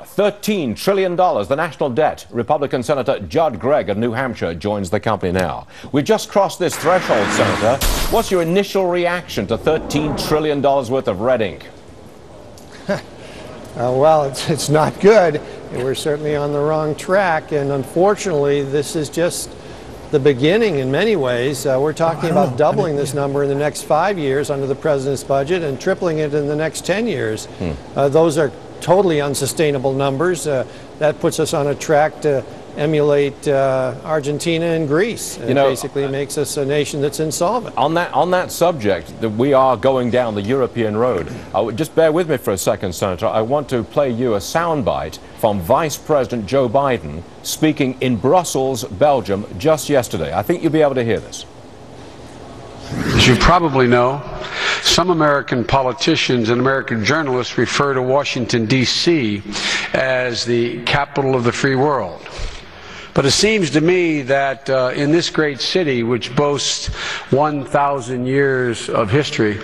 $13 trillion, the national debt. Republican Senator Gregg of New Hampshire joins the company now. We've just crossed this threshold, Senator. What's your initial reaction to $13 trillion worth of red ink? Well, it's not good. We're certainly on the wrong track, and unfortunately, this is just the beginning in many ways. We're talking about doubling this number in the next 5 years under the president's budget and tripling it in the next 10 years. Those are totally unsustainable numbers. That puts us on a track to emulate Argentina and Greece. It basically makes us a nation that's insolvent. On that subject, we are going down the European road. Just bear with me for a second, Senator. I want to play you a soundbite from Vice President Joe Biden speaking in Brussels, Belgium, just yesterday. I think you'll be able to hear this. As you probably know, some American politicians and American journalists refer to Washington, D.C. as the capital of the free world. But it seems to me that in this great city, which boasts 1,000 years of history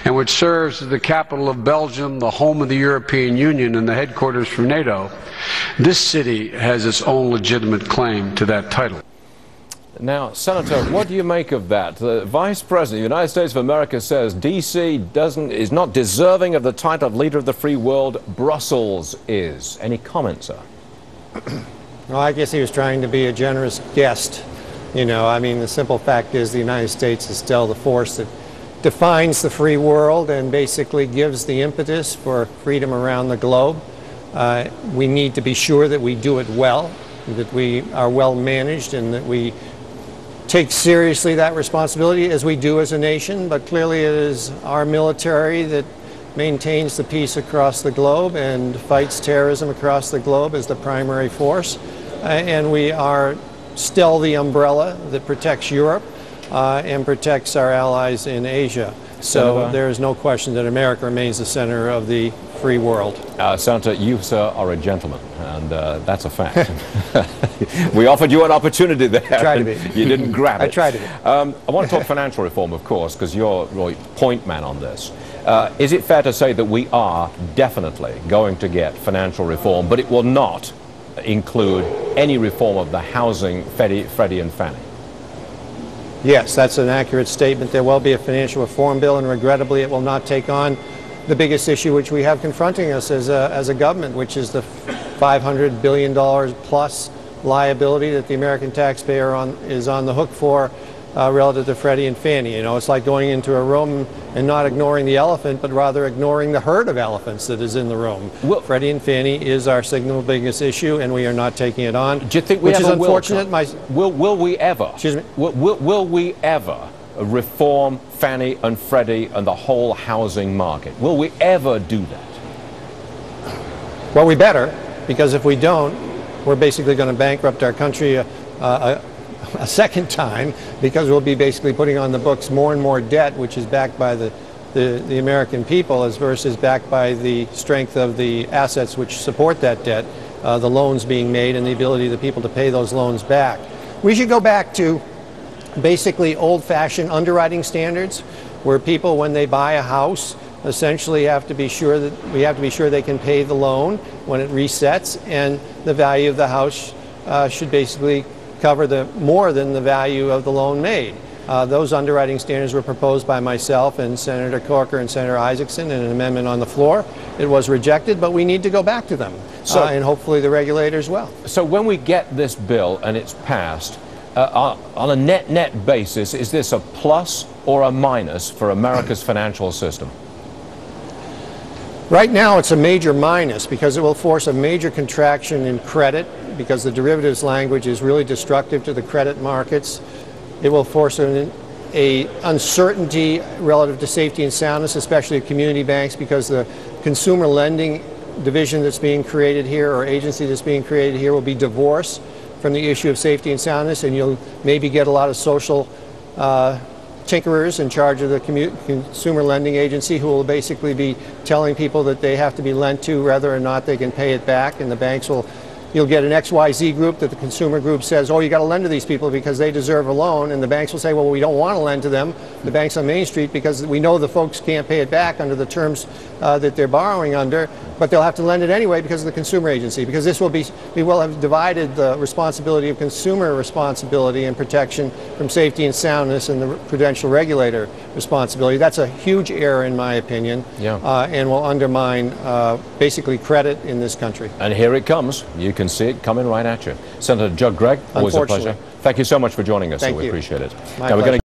and which serves as the capital of Belgium, the home of the European Union, and the headquarters for NATO, this city has its own legitimate claim to that title. Now, Senator, what do you make of that? The Vice President of the United States of America says D.C. is not deserving of the title of leader of the free world. Brussels is. Any comments, sir? Well, I guess he was trying to be a generous guest. I mean, the simple fact is the United States is still the force that defines the free world and basically gives the impetus for freedom around the globe. We need to be sure that we do it well, that we are well managed, and that we take seriously that responsibility as we do as a nation. But clearly it is our military that maintains the peace across the globe and fights terrorism across the globe as the primary force. And we are still the umbrella that protects Europe and protects our allies in Asia. So there is no question that America remains the center of the free world. Senator, you, sir, are a gentleman, and that's a fact. We offered you an opportunity there. I tried to be. You didn't grab it. I tried to be. I want to talk financial reform, of course, because you're really point man on this. Is it fair to say that we are definitely going to get financial reform, but it will not include any reform of the housing, Freddie and Fannie? Yes, that's an accurate statement. There will be a financial reform bill, and regrettably it will not take on the biggest issue which we have confronting us as a government, which is the $500 billion plus liability that the American taxpayer is on the hook for relative to Freddie and Fannie. It's like going into a room and not ignoring the elephant, but rather ignoring the herd of elephants that is in the room. Freddie and Fannie is our single biggest issue, and we are not taking it on. Do you think we which ever is unfortunate? Will we ever? Excuse me? Will we ever reform Fannie and Freddie and the whole housing market? Will we ever do that? Well, we better, because if we don't, we're basically going to bankrupt our country a second time, because we'll be basically putting on the books more and more debt, which is backed by the American people as versus backed by the strength of the assets which support that debt, the loans being made and the ability of the people to pay those loans back. We should go back to basically old-fashioned underwriting standards, where people, when they buy a house, essentially have to be sure they can pay the loan when it resets, and the value of the house should basically cover more than the value of the loan made. Those underwriting standards were proposed by myself and Senator Corker and Senator Isaacson in an amendment on the floor. It was rejected, but we need to go back to them, and hopefully the regulators will. So when we get this bill and it's passed, on a net basis, is this a plus or a minus for America's financial system? Right now it's a major minus, because it will force a major contraction in credit, because the derivatives language is really destructive to the credit markets. It will force an uncertainty relative to safety and soundness, especially at community banks, because the consumer lending division that's being created here, or agency that's being created here, will be divorced from the issue of safety and soundness, and you'll maybe get a lot of social tinkerers in charge of the consumer lending agency, who will basically be telling people that they have to be lent to whether or not they can pay it back, and the banks will You'll get an XYZ group that the consumer group says, oh, you got to lend to these people because they deserve a loan, and the banks will say, well, we don't want to lend to them, the banks on Main Street, because we know the folks can't pay it back under the terms that they're borrowing under, but they'll have to lend it anyway because of the consumer agency, because this will be, we will have divided the responsibility of consumer responsibility and protection from safety and soundness and the prudential regulator responsibility. That's a huge error in my opinion, and will undermine basically credit in this country. And here it comes. You can see it coming right at you. Senator Gregg, always a pleasure. Thank you so much for joining us. Thank we you. appreciate it. My pleasure.